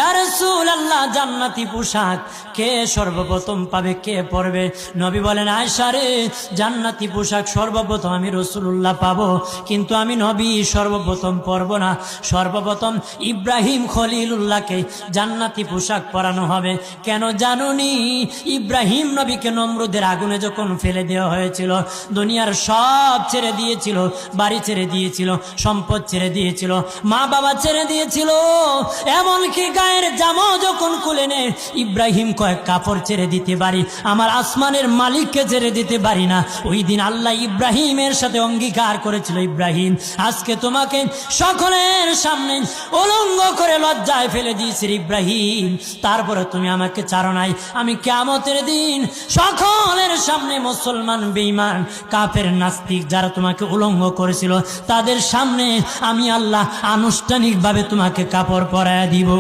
ইয়া রাসূলুল্লাহ, জান্নাতি পোশাক কে সর্বপ্রথম পাবে, কে পরবে? নবী বলেন, আয়েশা রে, জান্নাতি পোশাক সর্বপ্রথম আমি রাসূলুল্লাহ পাবো, কিন্তু আমি নবী সর্বপ্রথম পরব না। সর্বপ্রথম ইব্রাহিম খলিলুল্লাহকে জান্নাতি পোশাক পরানো হবে। কেন জানুনি? ইব্রাহিম নবীকে নমরুদের আগুনে যখন ফেলে দেওয়া হয়েছিল, দুনিয়ার সব ছেড়ে দিয়েছিল, বাড়ি ছেড়ে দিয়েছিল, সম্পদ ছেড়ে দিয়েছিল, মা বাবা ছেড়ে দিয়েছিল, এমনকি গায়ের জামা যখন খুলে নে, ইব্রাহিম কয়েক কাপড় ছেড়ে দিতে পারি, আমার আসমানের মালিককে ছেড়ে দিতে পারি না। ওই দিন আল্লাহ ইব্রাহিমের সাথে অঙ্গীকার করেছিল, ইব্রাহিম আজকে তোমাকে সকলের সামনে উলঙ্গ করে লজ্জায় ফেলে দিয়েছি ইব্রাহিম, তারপরে তুমি আমাকে ছাড়ো নাই। আমি কিয়ামতের দিন সকলের সামনে মুসলমান, বেঈমান, কাফের, নাস্তিক যারা তোমাকে উলঙ্গ করেছিল, তাদের সামনে আমি আল্লাহ আনুষ্ঠানিকভাবে তোমাকে কাপড় পরায়া দিব।